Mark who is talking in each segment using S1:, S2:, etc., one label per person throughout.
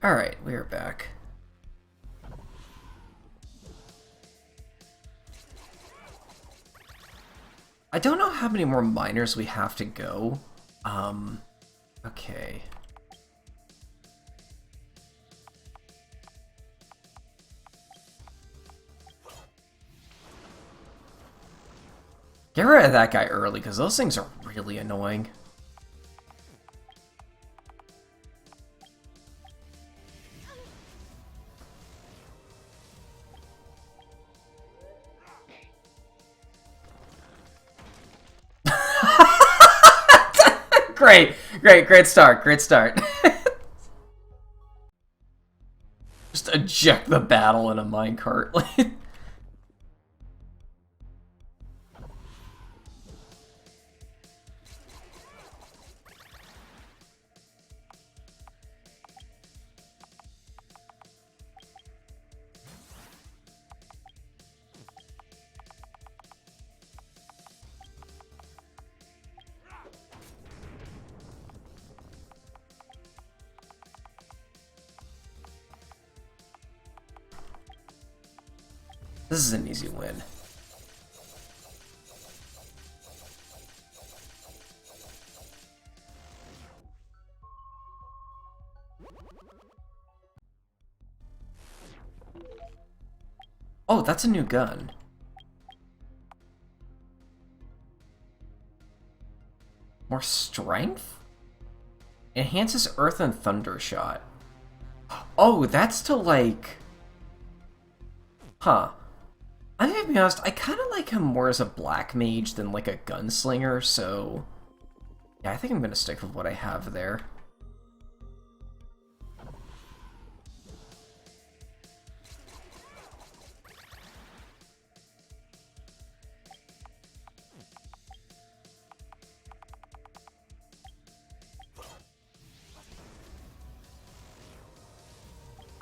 S1: Alright, we are back. I don't know how many more miners we have to go. Okay. Get rid of that guy early, because those things are really annoying. Great start, great start. Just eject the battle in a minecart. This is an easy win. Oh, that's a new gun. More strength? Enhances Earth and Thunder Shot. Oh, that's to like... Huh. I'm gonna be honest, I kind of like him more as a black mage than like a gunslinger, so... Yeah, I think I'm gonna stick with what I have there.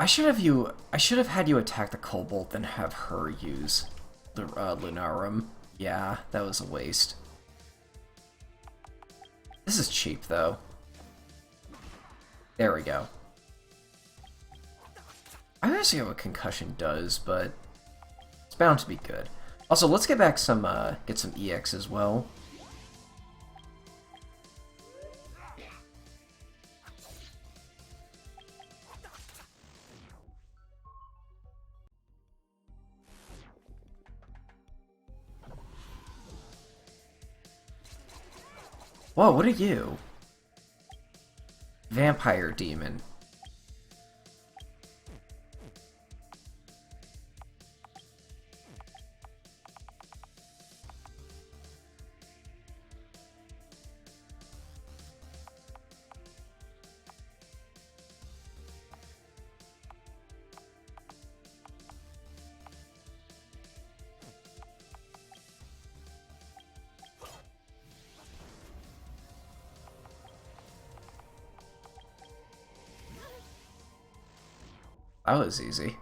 S1: I should have had you attack the Cobalt, then have her use the Lunarum. Yeah, that was a waste. This is cheap, though. There we go. I don't see what Concussion does, but it's bound to be good. Also, let's get back some, get some EX as well. Whoa, what are you? Vampire Demon. That was easy.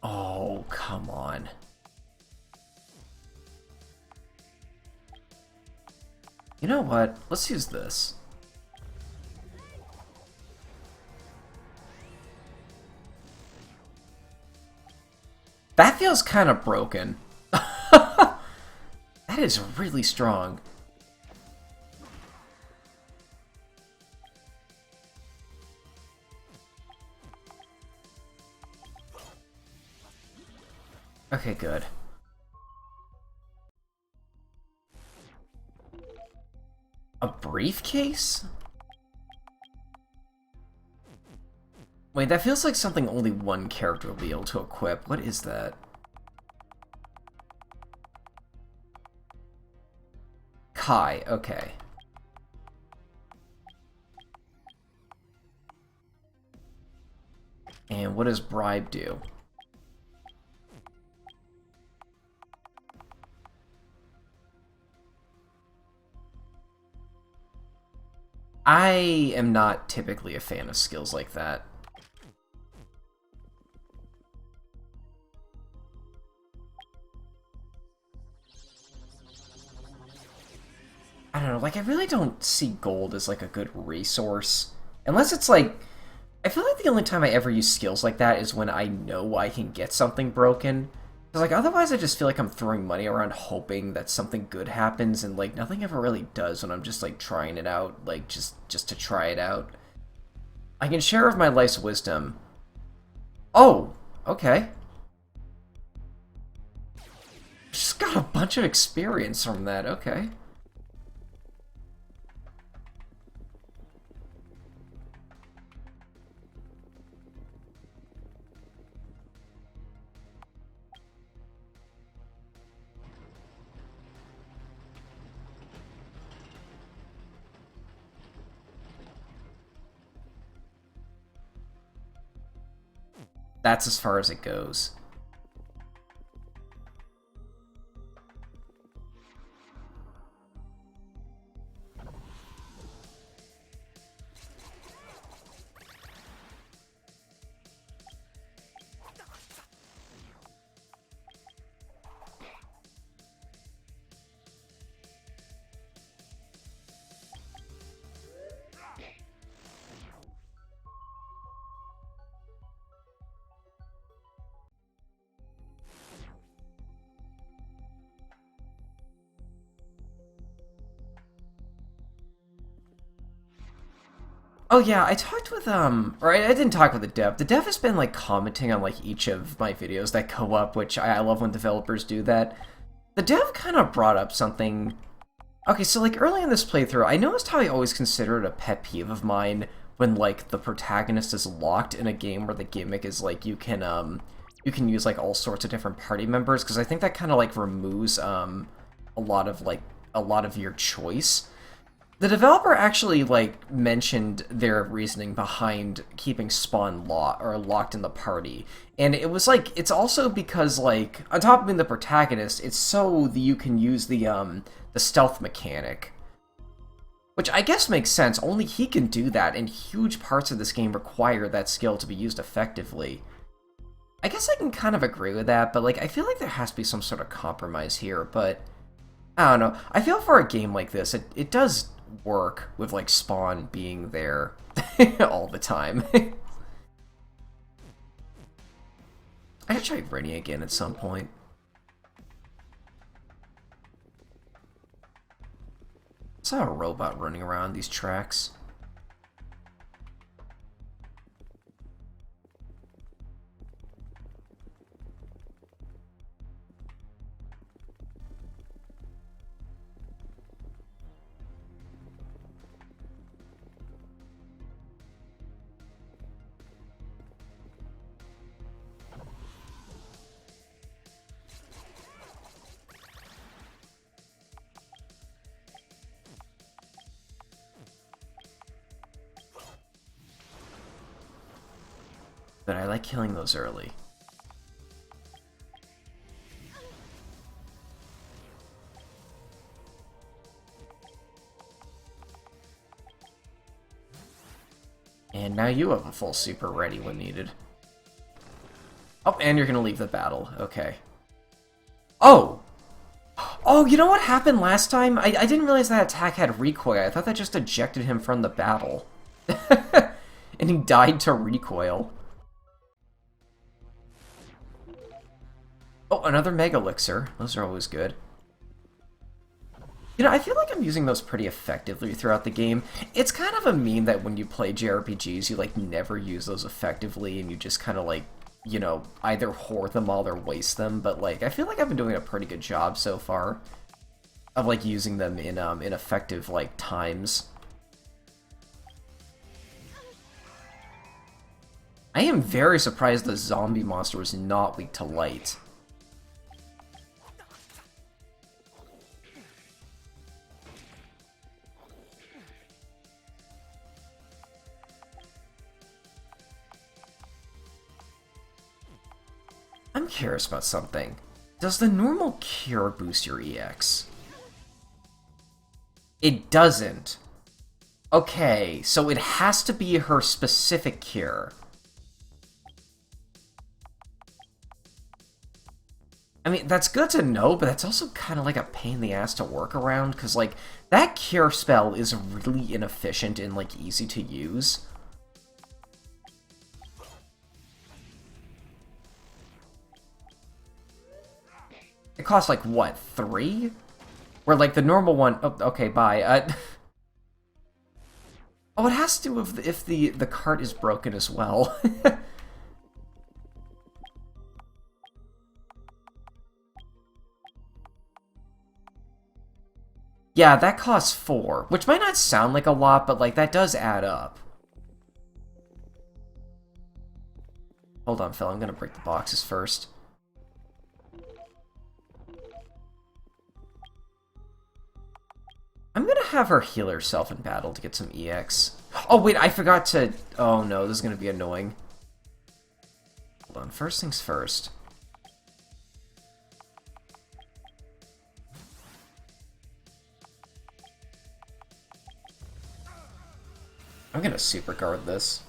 S1: Oh, come on. You know what? Let's use this. That feels kind of broken. That is really strong. Okay, good. A briefcase? Wait, that feels like something only one character will be able to equip. What is that? Kai, okay. And what does bribe do? I am not typically a fan of skills like that. I don't know, like, I really don't see gold as, like, a good resource. Unless it's, like... I feel like the only time I ever use skills like that is when I know I can get something broken. Because, like, otherwise I just feel like I'm throwing money around hoping that something good happens, and, like, nothing ever really does when I'm just, like, trying it out, like, just to try it out. I can share of my life's wisdom. Oh! Okay. Just got a bunch of experience from that, okay. That's as far as it goes. Oh yeah, I talked with or I didn't talk with the dev. The dev has been like commenting on like each of my videos that go up, which I love when developers do that. The dev kind of brought up something. Okay, so like early in this playthrough, I noticed how I always consider it a pet peeve of mine when like the protagonist is locked in a game where the gimmick is like you can use like all sorts of different party members, because I think that kind of like removes a lot of your choice. The developer actually like mentioned their reasoning behind keeping Spawn locked in the party, and it was like it's also because like on top of being the protagonist, it's so that you can use the stealth mechanic, which I guess makes sense. Only he can do that, and huge parts of this game require that skill to be used effectively. I guess I can kind of agree with that, but like I feel like there has to be some sort of compromise here. But I don't know. I feel for a game like this, it does work with like Spawn being there all the time. I should try Rennie again at some point. I saw a robot running around these tracks. But I like killing those early. And now you have a full super ready when needed. Oh, and you're gonna leave the battle. Okay. Oh! Oh, you know what happened last time? I didn't realize that attack had recoil. I thought that just ejected him from the battle. And he died to recoil. Oh, another Mega Elixir. Those are always good. You know, I feel like I'm using those pretty effectively throughout the game. It's kind of a meme that when you play JRPGs, you, like, never use those effectively, and you just kind of, like, you know, either hoard them all or waste them, but, like, I feel like I've been doing a pretty good job so far of, like, using them in effective, like, times. I am very surprised the zombie monster was not weak to light. curious about something. Does the normal cure boost your EX? It doesn't. Okay, so it has to be her specific cure. I mean, that's good to know, but that's also kind of like a pain in the ass to work around, because, like, that cure spell is really inefficient and, like, easy to use. It costs, like, what, 3? Where, like, the normal one... Oh, okay, bye. Oh, it has to if the cart is broken as well. Yeah, that costs 4, which might not sound like a lot, but, like, that does add up. Hold on, Phil, I'm gonna break the boxes first. I'm gonna have her heal herself in battle to get some EX. Oh, wait, I forgot to... Oh, no, this is gonna be annoying. Hold on, first things first. I'm gonna super guard this.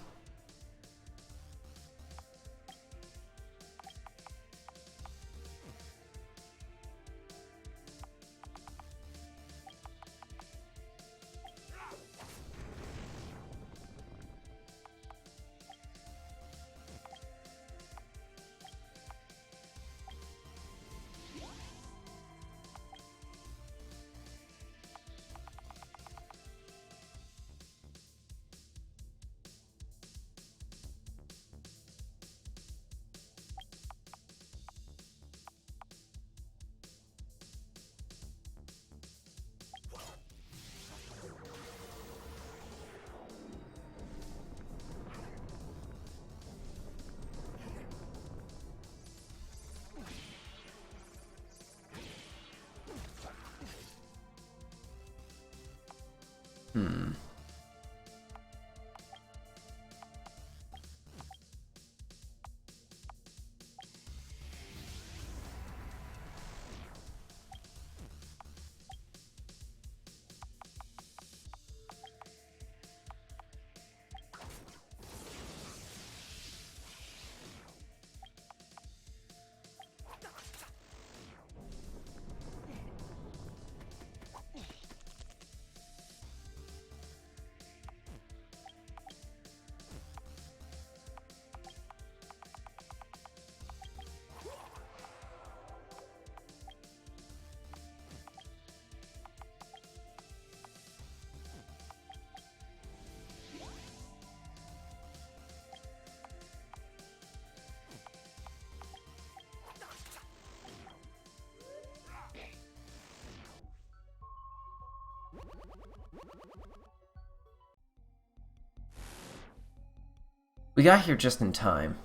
S1: We got here just in time.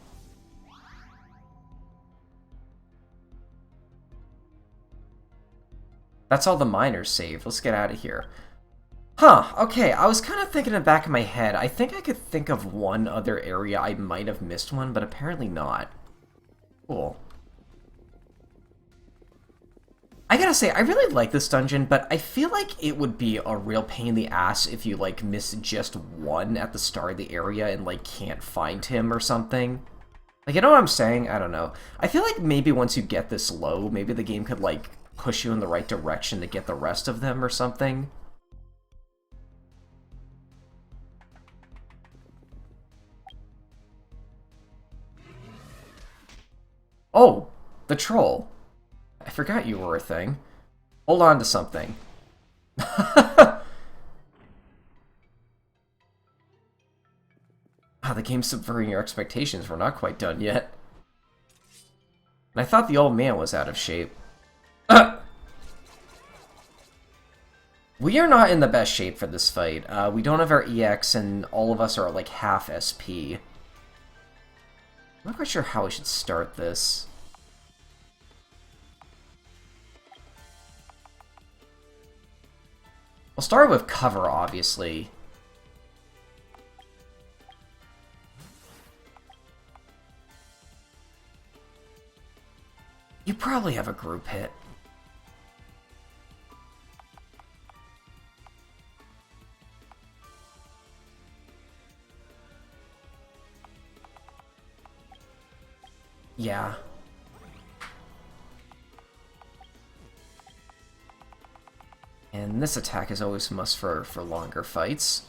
S1: That's all the miners saved. Let's get out of here. Huh, okay, I was kind of thinking in the back of my head, I think I could think of one other area I might have missed one, but apparently not. Cool. I gotta say, I really like this dungeon, but I feel like it would be a real pain in the ass if you, like, miss just one at the start of the area and, like, can't find him or something. Like, you know what I'm saying? I don't know. I feel like maybe once you get this low, maybe the game could, like, push you in the right direction to get the rest of them or something. Oh, the troll. I forgot you were a thing. Hold on to something. Ah, the game's subverting your expectations. We're not quite done yet. And I thought the old man was out of shape. We are not in the best shape for this fight. We don't have our EX, and all of us are like half SP. I'm not quite sure how we should start this. We'll start with cover, obviously. You probably have a group hit. Yeah. And this attack is always a must for longer fights.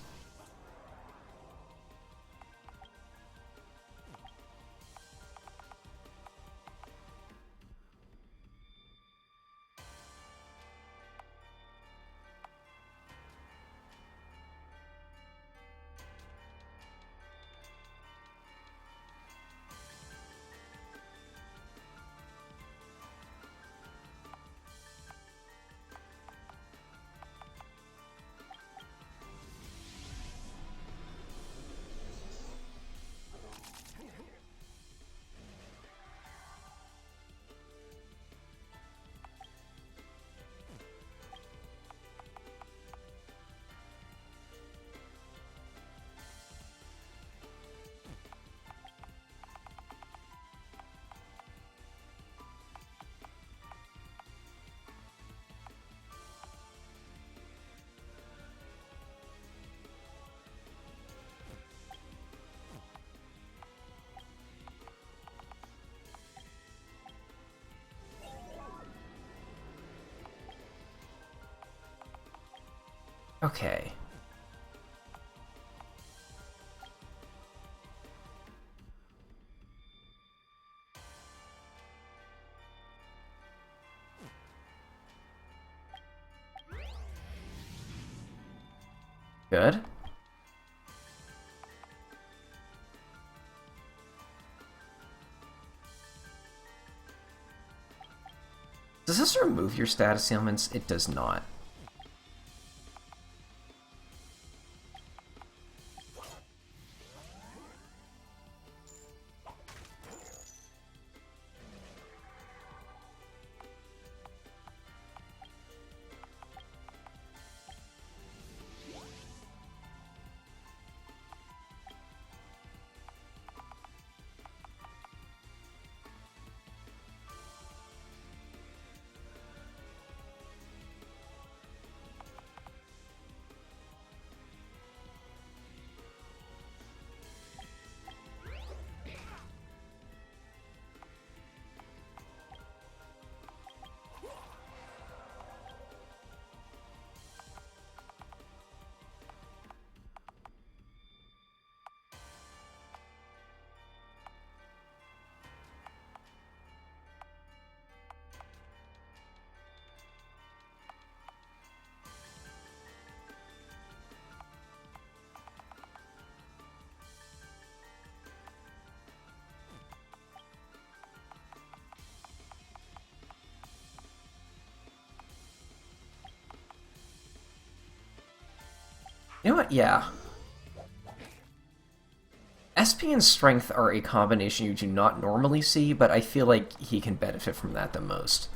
S1: Okay. Good. Does this remove your status ailments? It does not. You know what? Yeah. SP and Strength are a combination you do not normally see, but I feel like he can benefit from that the most.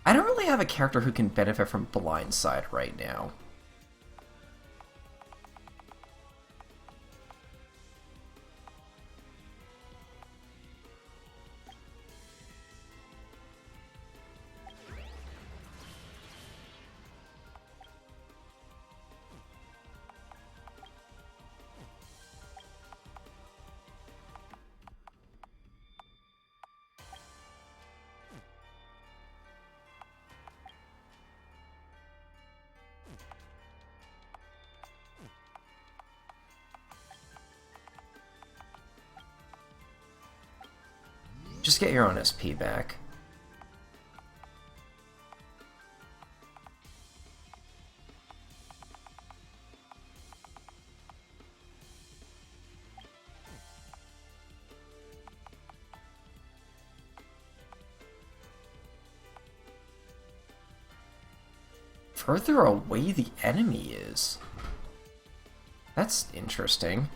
S1: I don't really have a character who can benefit from Blindside right now. Just get your own SP back. Further away the enemy is. That's interesting.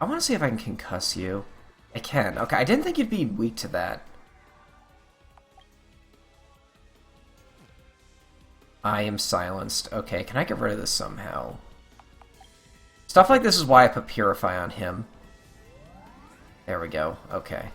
S1: I want to see if I can concuss you. I can. Okay, I didn't think you'd be weak to that. I am silenced. Okay, can I get rid of this somehow? Stuff like this is why I put Purify on him. There we go. Okay.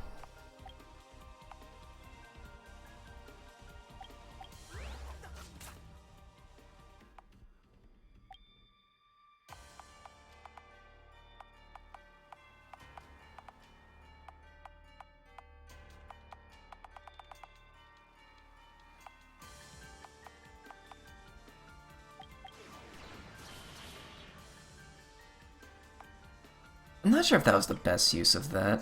S1: I'm not sure if that was the best use of that.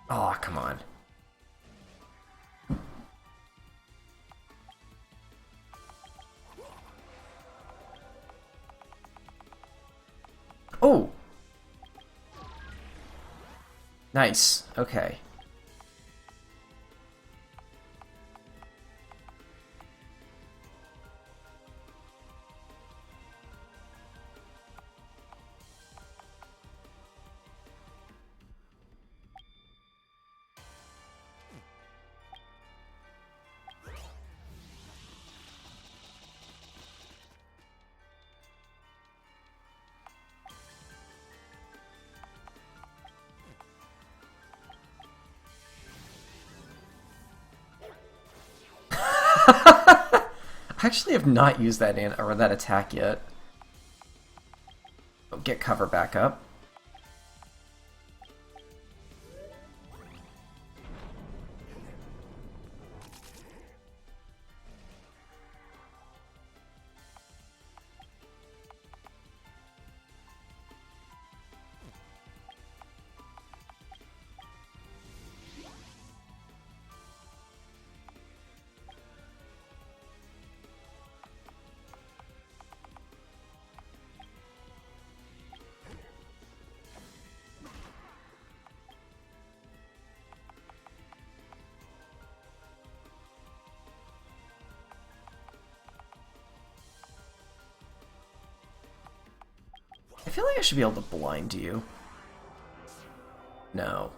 S1: Oh, come on. Oh! Nice. Okay. I actually have not used that or that attack yet. Oh, get cover back up. I feel like I should be able to blind you. No.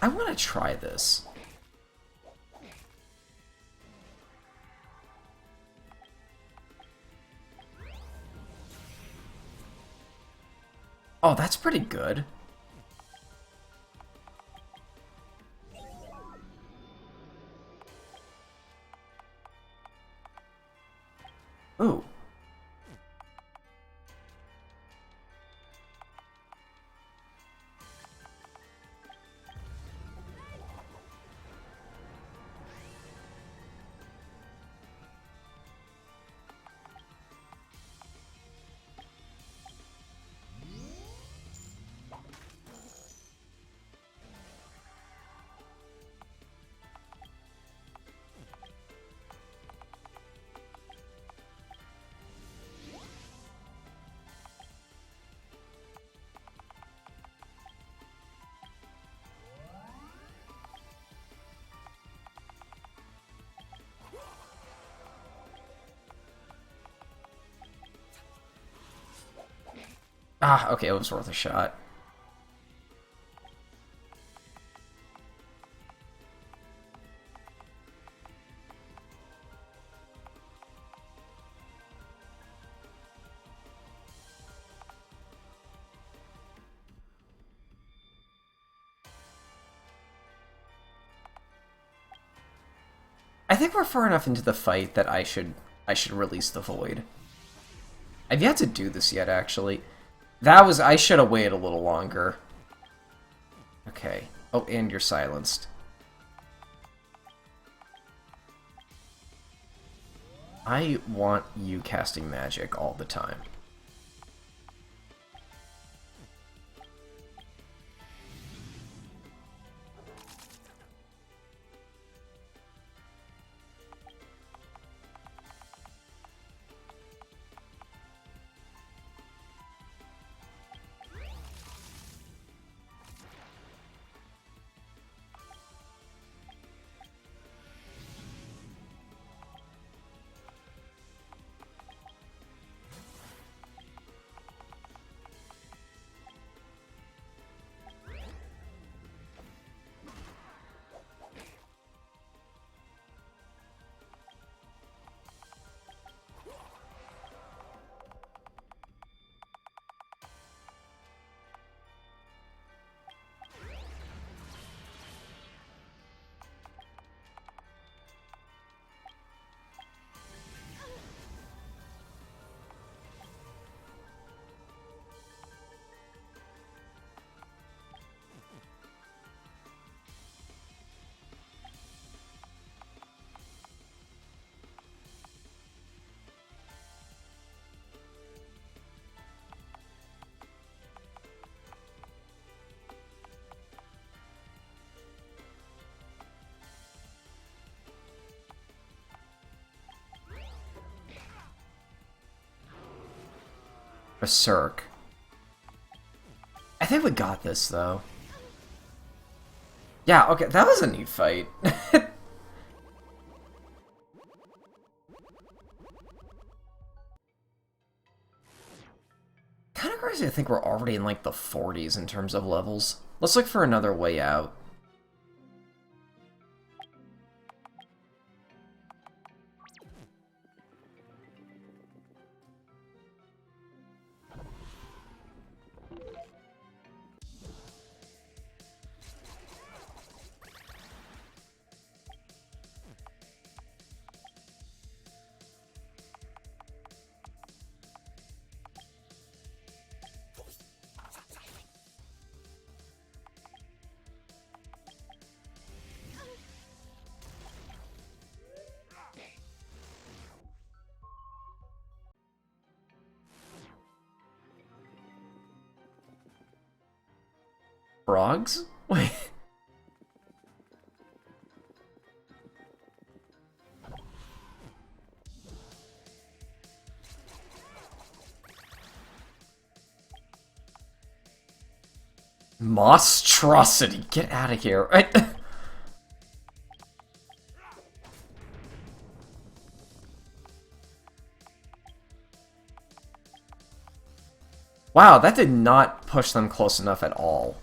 S1: I want to try this. Oh, that's pretty good. Ooh. Ah, okay, it was worth a shot. I think we're far enough into the fight that I should release the Void. I've yet to do this yet, actually. I should have waited a little longer. Okay. Oh, and you're silenced. I want you casting magic all the time. Berserk. I think we got this, though. Yeah, okay, that was a neat fight. Kind of crazy to think we're already in, like, the 40s in terms of levels. Let's look for another way out. Frogs? Wait. Monstrosity, get out of here. Wow, that did not push them close enough at all.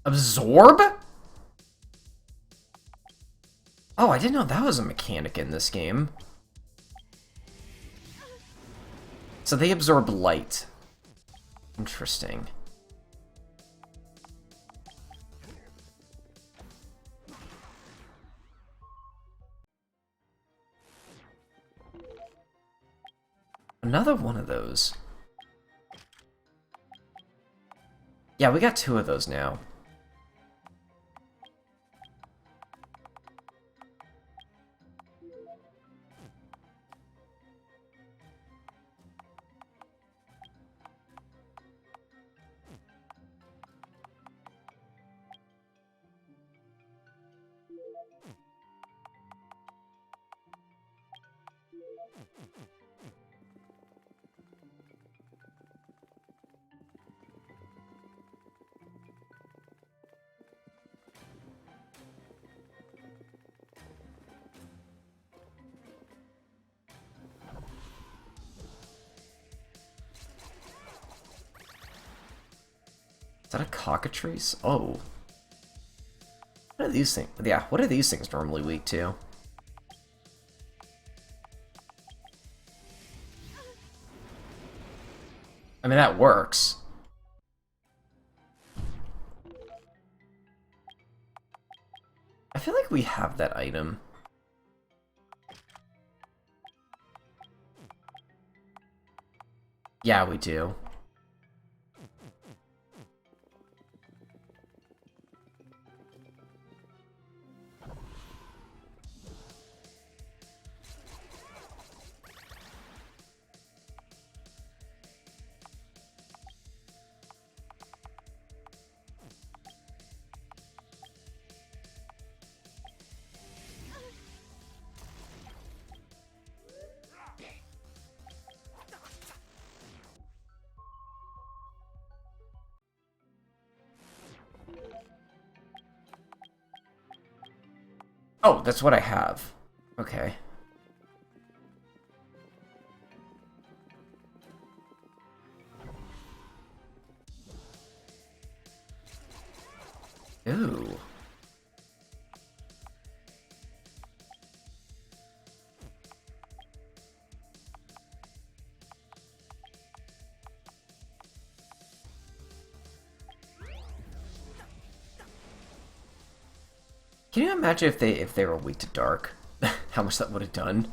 S1: Absorb? Oh, I didn't know that was a mechanic in this game. So they absorb light. Interesting. Another one of those. Yeah, we got two of those now. Is that a cockatrice? Oh. What are these things? Yeah, what are these things normally weak to? I mean, that works. I feel like we have that item. Yeah, we do. Oh, that's what I have. Okay. Ooh. Can you imagine if they were weak to dark? How much that would have done?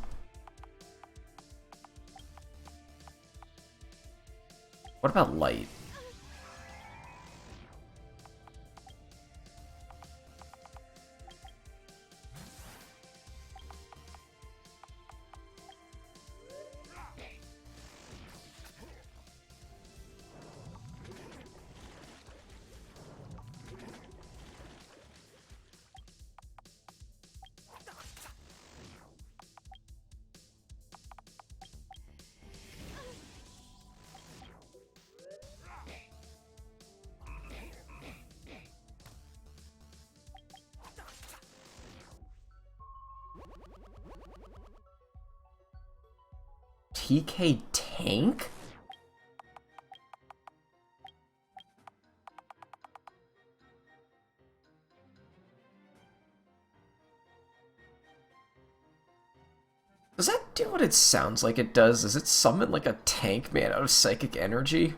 S1: What about light? TK tank? Does that do what it sounds like it does? Does it summon like a tank made out of psychic energy?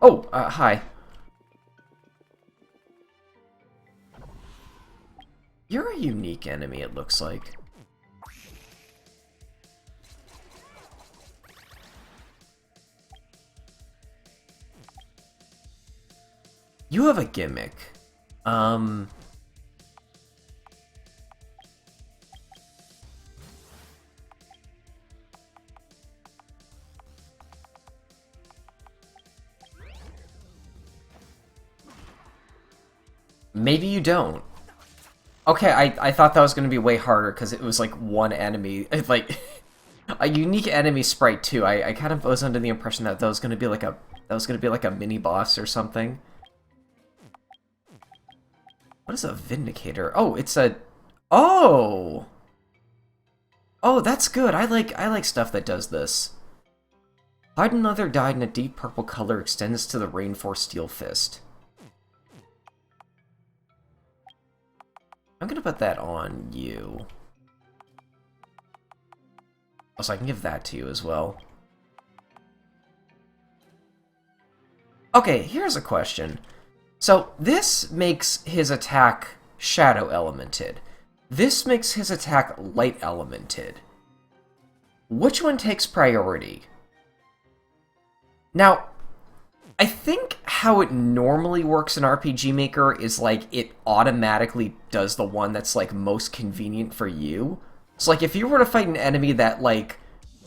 S1: Oh, hi. You're a unique enemy, it looks like. You have a gimmick. Maybe you don't. Okay, I thought that was going to be way harder because it was like one enemy. Like, a unique enemy sprite too. I kind of was under the impression that was going to be like a mini boss or something. What is a Vindicator? Oh, it's a... Oh! Oh, that's good. I like stuff that does this. Hide another dyed in a deep purple color extends to the Rainforest Steel Fist. I'm gonna put that on you. Also, I can give that to you as well. Okay, here's a question. So, this makes his attack shadow elemented. This makes his attack light elemented. Which one takes priority? Now, I think how it normally works in RPG Maker is like it automatically does the one that's like most convenient for you. So like if you were to fight an enemy that like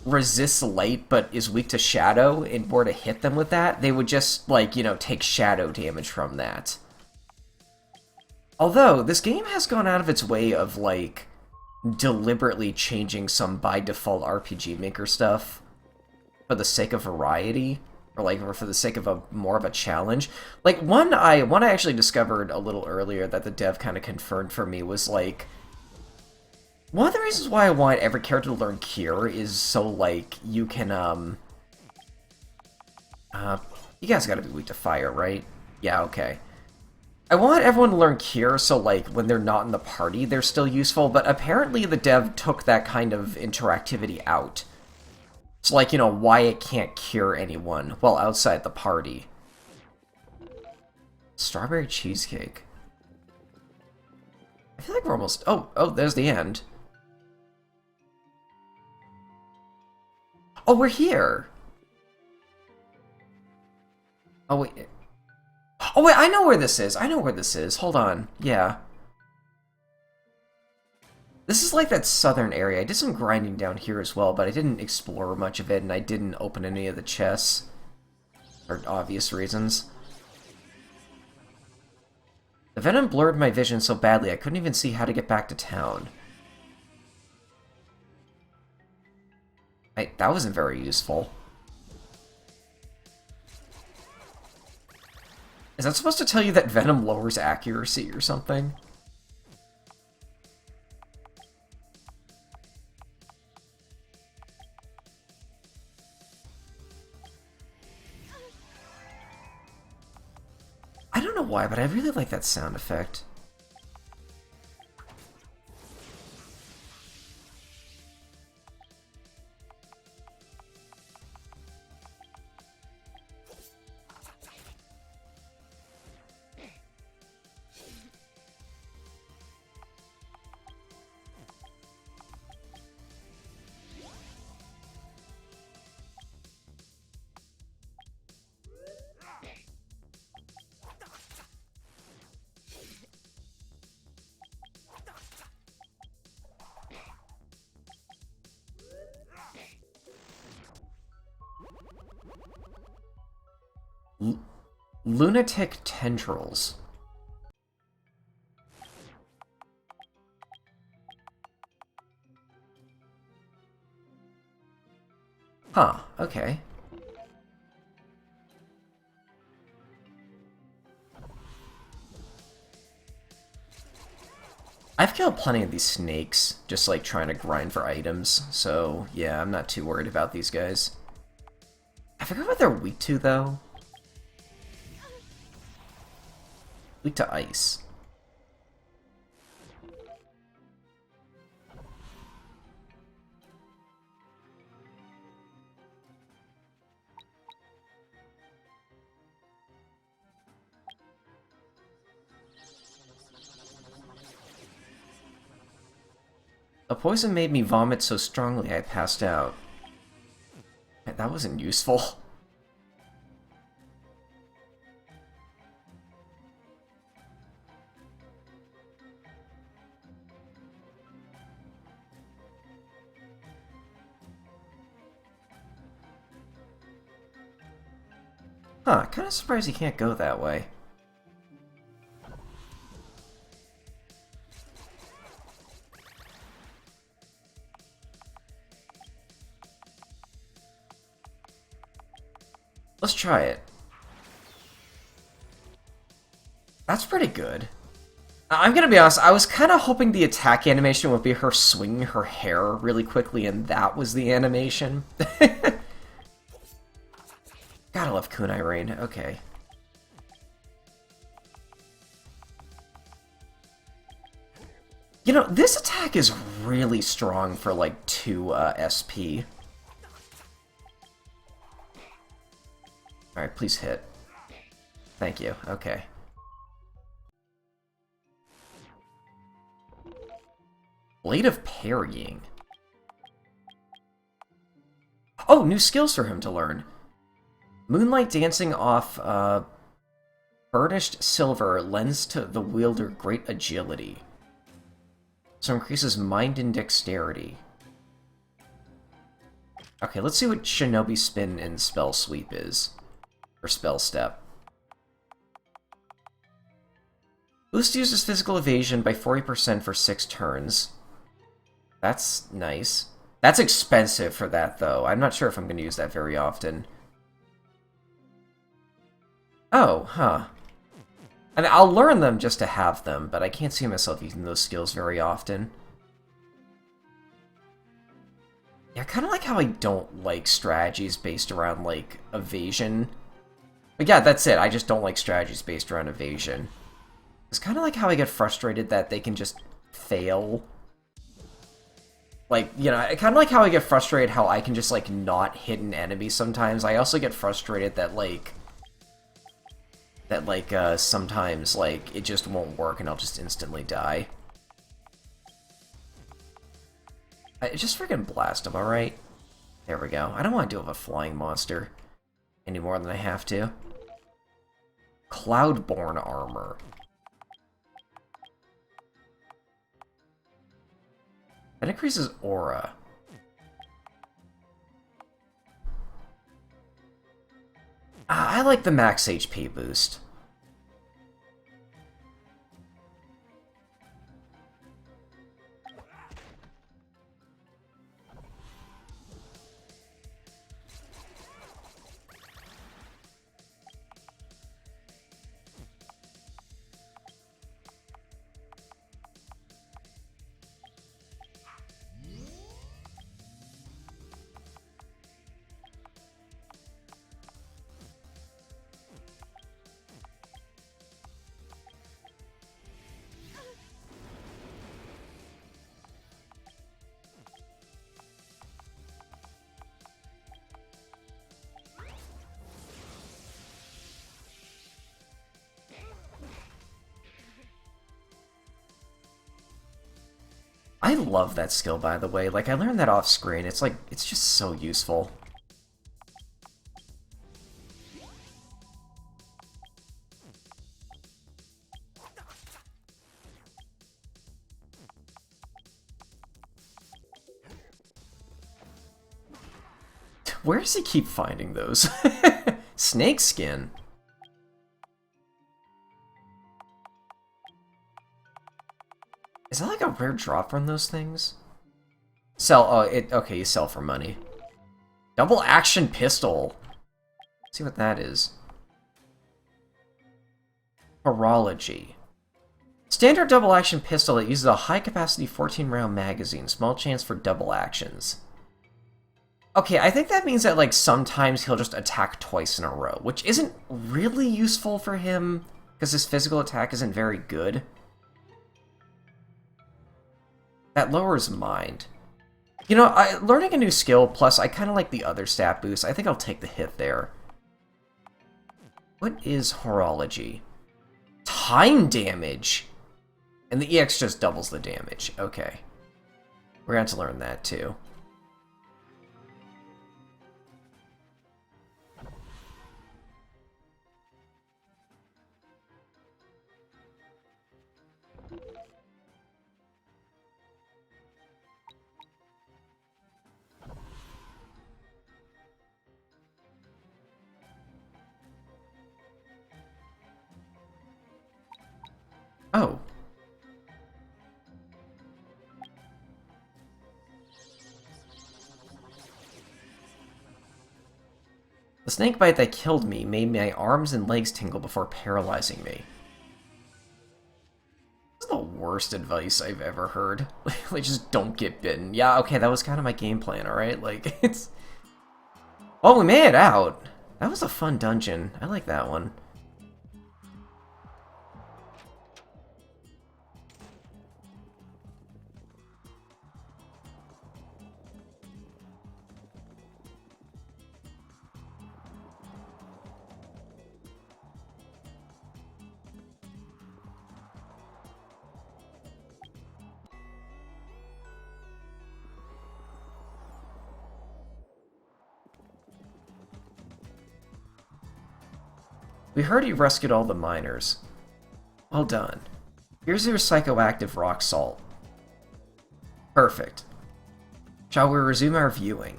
S1: resists light but is weak to shadow and were to hit them with that, they would just like, take shadow damage from that. Although this game has gone out of its way of like deliberately changing some by default RPG Maker stuff for the sake of variety. Or for the sake of more of a challenge. Like, one I actually discovered a little earlier that the dev kind of confirmed for me was, like, one of the reasons why I want every character to learn Cure is so, like, you can, you guys gotta be weak to fire, right? Yeah, okay. I want everyone to learn Cure so, like, when they're not in the party, they're still useful, but apparently the dev took that kind of interactivity out. It's like, Wyatt can't cure anyone while outside the party. Strawberry cheesecake. I feel like we're almost... Oh, there's the end. Oh, we're here! Oh, wait. Oh, wait, I know where this is. I know where this is. Hold on. Yeah. This is like that southern area. I did some grinding down here as well, but I didn't explore much of it, and I didn't open any of the chests. For obvious reasons. The venom blurred my vision so badly I couldn't even see how to get back to town. That wasn't very useful. Is that supposed to tell you that venom lowers accuracy or something? I don't know why, but I really like that sound effect. Lunatic tendrils. Huh, okay. I've killed plenty of these snakes, just like trying to grind for items, so yeah, I'm not too worried about these guys. I forgot what they're weak to, though. Weak to ice. A poison made me vomit so strongly I passed out. That wasn't useful. Huh, kinda surprised he can't go that way. Let's try it. That's pretty good. I'm gonna be honest, I was kind of hoping the attack animation would be her swinging her hair really quickly, and that was the animation. Gotta love Kunai Rain, okay. This attack is really strong for, like, 2 SP. Alright, please hit. Thank you, okay. Blade of Parrying. Oh, new skills for him to learn. Moonlight dancing off burnished silver lends to the wielder great agility. So increases mind and dexterity. Okay, let's see what Shinobi Spin and Spell Sweep is. Or Spell Step. Boost uses physical evasion by 40% for 6 turns. That's nice. That's expensive for that, though. I'm not sure if I'm going to use that very often. Oh, huh. And I'll learn them just to have them, but I can't see myself using those skills very often. Yeah, I kind of like how I don't like strategies based around, like, evasion. But yeah, that's it. I just don't like strategies based around evasion. It's kind of like how I get frustrated that they can just fail. Like, you know, I kind of like how I get frustrated how I can just, like, not hit an enemy sometimes. I also get frustrated that, sometimes, like, it just won't work and I'll just instantly die. I just freaking blast him, alright? There we go. I don't want to deal with a flying monster any more than I have to. Cloudborn armor. That increases aura. I like the max HP boost. I love that skill, by the way. Like, I learned that off screen. It's like, it's just so useful. Where does he keep finding those? Snake skin. Is that like a rare drop from those things? Sell, oh, okay, you sell for money. Double action pistol. Let's see what that is. Horology. Standard double action pistol that uses a high capacity 14 round magazine. Small chance for double actions. Okay, I think that means that, like, sometimes he'll just attack twice in a row, which isn't really useful for him, because his physical attack isn't very good. That lowers mind. You know, learning a new skill, plus I kind of like the other stat boost. I think I'll take the hit there. What is horology? Time damage! And the EX just doubles the damage. Okay. We're going to learn that, too. Oh. The snake bite that killed me made my arms and legs tingle before paralyzing me. That's the worst advice I've ever heard. Like, just don't get bitten. Yeah, okay, that was kind of my game plan, alright? Like, it's... Oh, we made it out! That was a fun dungeon. I like that one. We heard you rescued all the miners. Well done. Here's your psychoactive rock salt. Perfect. Shall we resume our viewing?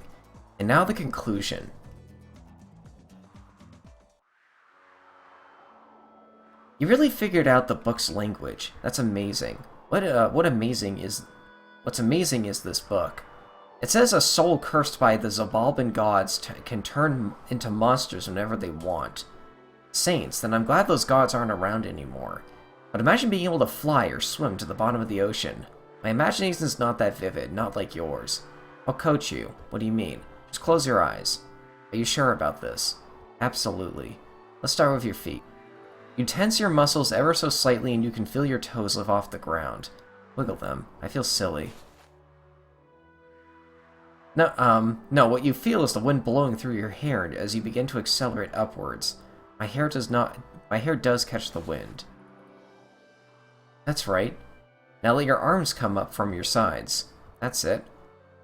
S1: And now the conclusion. You really figured out the book's language. That's amazing. What's amazing is this book. It says a soul cursed by the Zabalban gods can turn into monsters whenever they want. Saints, then I'm glad those gods aren't around anymore. But imagine being able to fly or swim to the bottom of the ocean. My imagination's not that vivid, not like yours. I'll coach you. What do you mean? Just close your eyes. Are you sure about this? Absolutely. Let's start with your feet. You tense your muscles ever so slightly and you can feel your toes lift off the ground. Wiggle them. I feel silly. No, what you feel is the wind blowing through your hair as you begin to accelerate upwards. My hair does catch the wind. That's right. Now let your arms come up from your sides. That's it.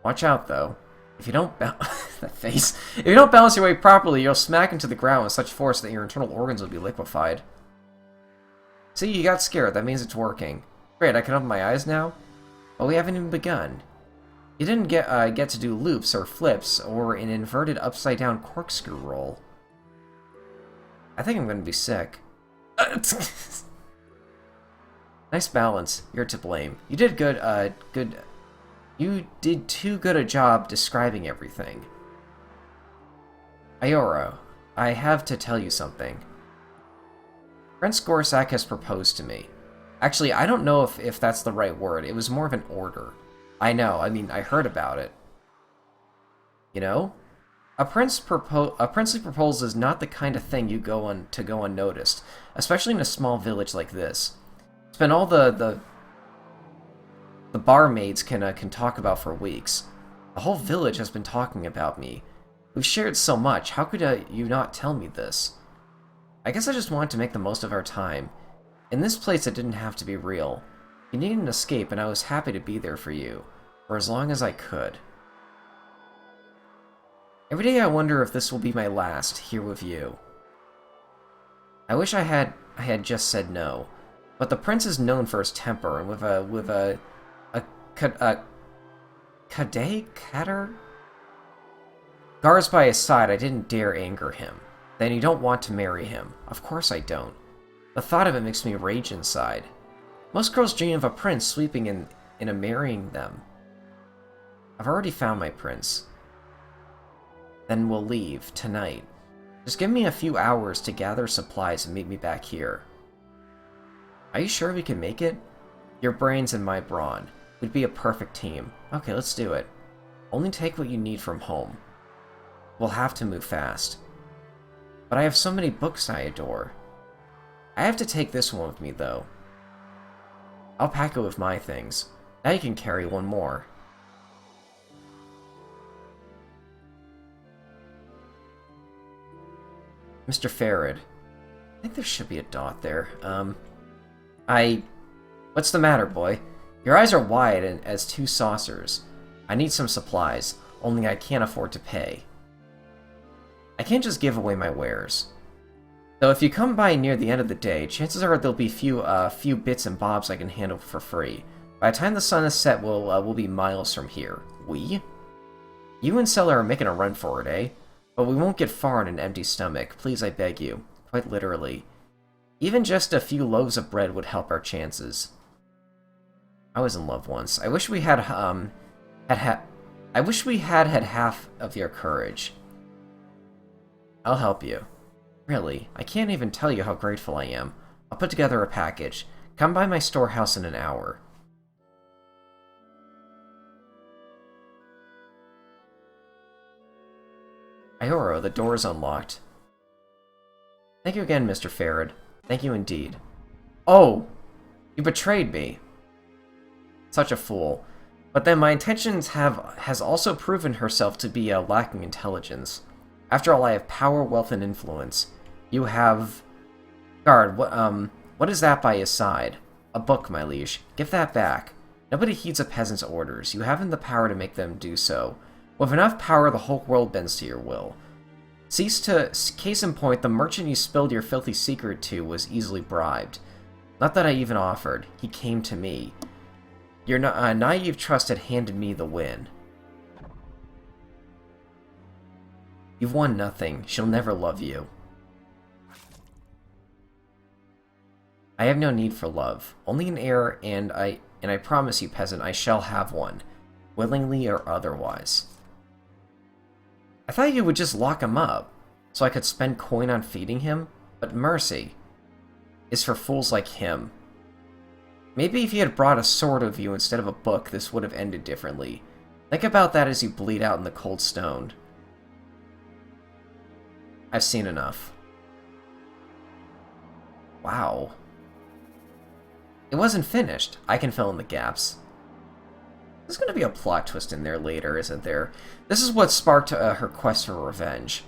S1: Watch out, though. If you don't that face. If you don't balance your weight properly, you'll smack into the ground with such force that your internal organs will be liquefied. See, you got scared. That means it's working. Great, I can open my eyes now? But we haven't even begun. You didn't get to do loops or flips or an inverted upside-down corkscrew roll. I think I'm going to be sick. Nice balance. You're to blame. You did You did too good a job describing everything. Ioro, I have to tell you something. Prince Gorsak has proposed to me. Actually, I don't know if that's the right word. It was more of an order. I know, I mean, I heard about it. You know? A princely proposal is not the kind of thing you go unnoticed, especially in a small village like this. It's been all the barmaids can talk about for weeks. The whole village has been talking about me. We've shared so much, how could you not tell me this? I guess I just wanted to make the most of our time. In this place it didn't have to be real. You needed an escape and I was happy to be there for you, for as long as I could. Every day I wonder if this will be my last, here with you. I wish I had just said no, but the prince is known for his temper, and with a Kader? Guards by his side, I didn't dare anger him. Then you don't want to marry him. Of course I don't. The thought of it makes me rage inside. Most girls dream of a prince sweeping in and marrying them. I've already found my prince. Then we'll leave, tonight. Just give me a few hours to gather supplies and meet me back here. Are you sure we can make it? Your brains and my brawn. We'd be a perfect team. Okay, let's do it. Only take what you need from home. We'll have to move fast. But I have so many books I adore. I have to take this one with me, though. I'll pack it with my things. Now you can carry one more. Mr. Farad. I think there should be a dot there. What's the matter, boy? Your eyes are wide and as two saucers. I need some supplies, only I can't afford to pay. I can't just give away my wares. Though if you come by near the end of the day, chances are there'll be few bits and bobs I can handle for free. By the time the sun is set, we'll be miles from here. We? You and Seller are making a run for it, eh? But we won't get far on an empty stomach, please I beg you. Quite literally. Even just a few loaves of bread would help our chances. I was in love once. I wish we had half of your courage. I'll help you. Really, I can't even tell you how grateful I am. I'll put together a package. Come by my storehouse in an hour. Ioro, the door is unlocked. Thank you again, Mr. Farad. Thank you indeed. Oh! You betrayed me. Such a fool. But then my intentions has also proven herself to be lacking intelligence. After all, I have power, wealth, and influence. You have... Guard, what is that by his side? A book, my liege. Give that back. Nobody heeds a peasant's orders. You haven't the power to make them do so. With enough power, the whole world bends to your will. Case in point, the merchant you spilled your filthy secret to was easily bribed. Not that I even offered. He came to me. Your naive trust had handed me the win. You've won nothing. She'll never love you. I have no need for love. Only an heir, and I promise you, peasant, I shall have one. Willingly or otherwise. I thought you would just lock him up, so I could spend coin on feeding him, but mercy is for fools like him. Maybe if he had brought a sword of you instead of a book, this would have ended differently. Think about that as you bleed out in the cold stone. I've seen enough. Wow. It wasn't finished. I can fill in the gaps. There's going to be a plot twist in there later, isn't there? This is what sparked her quest for revenge.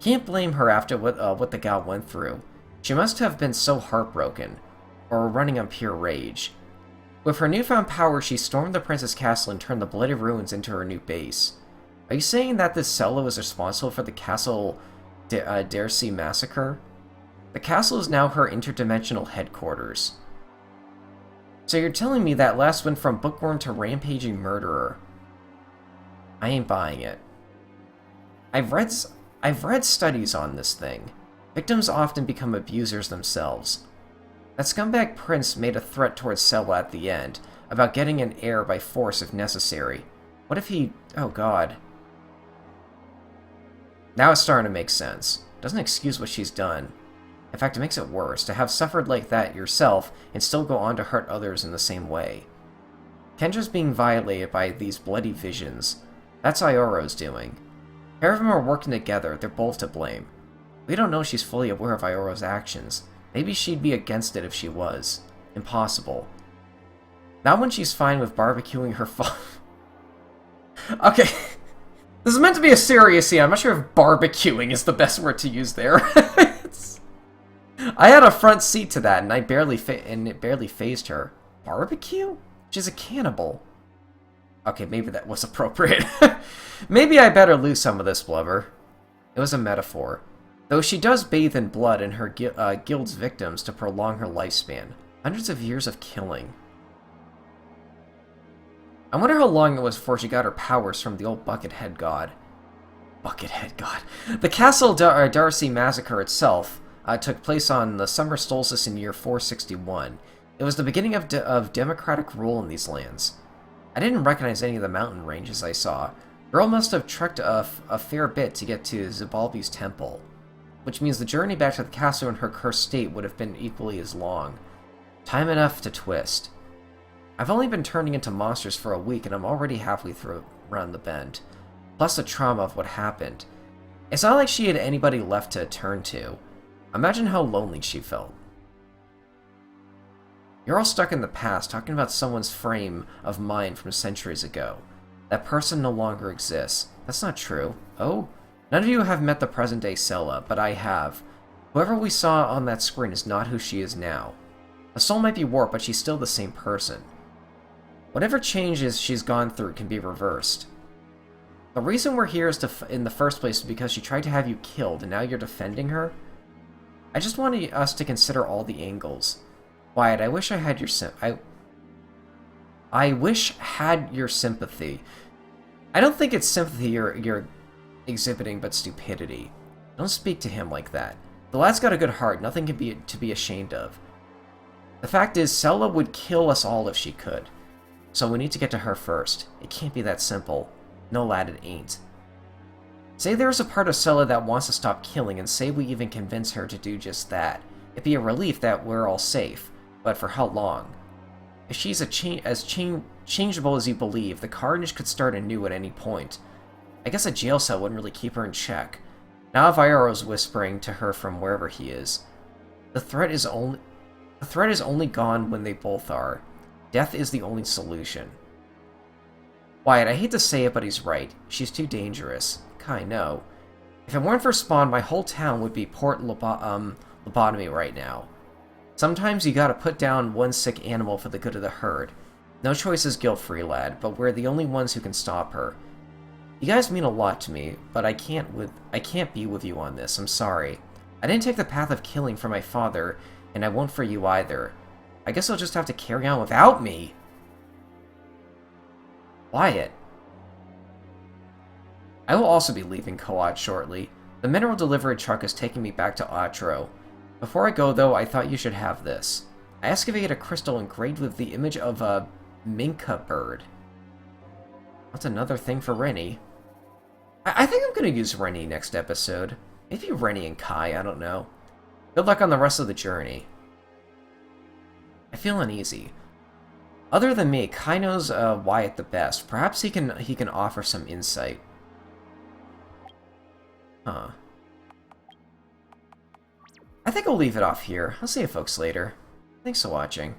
S1: Can't blame her after what the gal went through. She must have been so heartbroken, or running on pure rage. With her newfound power, she stormed the prince's castle and turned the bloody ruins into her new base. Are you saying that this Sela was responsible for the Castle D'Arcy massacre? The castle is now her interdimensional headquarters. So you're telling me that last went from bookworm to rampaging murderer. I ain't buying it. I've read studies on this thing. Victims often become abusers themselves. That scumbag prince made a threat towards Sela at the end, about getting an heir by force if necessary. What if he... oh god. Now it's starting to make sense. Doesn't excuse what she's done. In fact, it makes it worse, to have suffered like that yourself and still go on to hurt others in the same way. Kendra's being violated by these bloody visions. That's Ioro's doing. Pair of them are working together, they're both to blame. We don't know she's fully aware of Ioro's actions. Maybe she'd be against it if she was. Impossible. Not when she's fine with barbecuing her Okay. This is meant to be a serious scene. I'm not sure if barbecuing is the best word to use there. I had a front seat to that, and it barely phased her. Barbecue? She's a cannibal. Okay, maybe that was appropriate. Maybe I better lose some of this blubber. It was a metaphor. Though she does bathe in blood and her guild's victims to prolong her lifespan. Hundreds of years of killing. I wonder how long it was before she got her powers from the old Buckethead god. Buckethead god. The Castle D'Arcy massacre itself took place on the summer solstice in year 461. It was the beginning of democratic rule in these lands. I didn't recognize any of the mountain ranges I saw. Girl must have trekked a fair bit to get to Xibalbi's temple, which means the journey back to the castle in her cursed state would have been equally as long. Time enough to twist. I've only been turning into monsters for a week and I'm already halfway through around the bend. Plus the trauma of what happened. It's not like she had anybody left to turn to. Imagine how lonely she felt. You're all stuck in the past, talking about someone's frame of mind from centuries ago. That person no longer exists. That's not true. Oh? None of you have met the present-day Sela, but I have. Whoever we saw on that screen is not who she is now. The soul might be warped, but she's still the same person. Whatever changes she's gone through can be reversed. The reason we're here is in the first place is because she tried to have you killed, and now you're defending her? I just wanted us to consider all the angles. Wyatt, I wish I had your I wish had your sympathy. I don't think it's sympathy you're exhibiting, but stupidity. Don't speak to him like that. The lad's got a good heart, nothing can be to be ashamed of. The fact is, Sela would kill us all if she could. So we need to get to her first. It can't be that simple. No, lad, it ain't. Say there's a part of Sela that wants to stop killing, and say we even convince her to do just that. It'd be a relief that we're all safe, but for how long? If she's as changeable as you believe, the carnage could start anew at any point. I guess a jail cell wouldn't really keep her in check. Now Ioro's whispering to her from wherever he is. The threat is only gone when they both are. Death is the only solution. Wyatt, I hate to say it, but he's right. She's too dangerous. Kai, no. If it weren't for Spawn, my whole town would be port lobotomy right now. Sometimes you gotta put down one sick animal for the good of the herd. No choice is guilt-free, lad, but we're the only ones who can stop her. You guys mean a lot to me, but I can't be with you on this. I'm sorry. I didn't take the path of killing for my father, and I won't for you either. I guess I'll just have to carry on without me. Wyatt. I will also be leaving Koat shortly. The mineral delivery truck is taking me back to Atro. Before I go, though, I thought you should have this. I excavated a crystal engraved with the image of a minka bird. That's another thing for Rennie. I think I'm going to use Rennie next episode. Maybe Rennie and Kai, I don't know. Good luck on the rest of the journey. I feel uneasy. Other than me, Kai knows Wyatt the best. Perhaps he can offer some insight. Huh. I think I'll leave it off here. I'll see you folks later. Thanks for watching.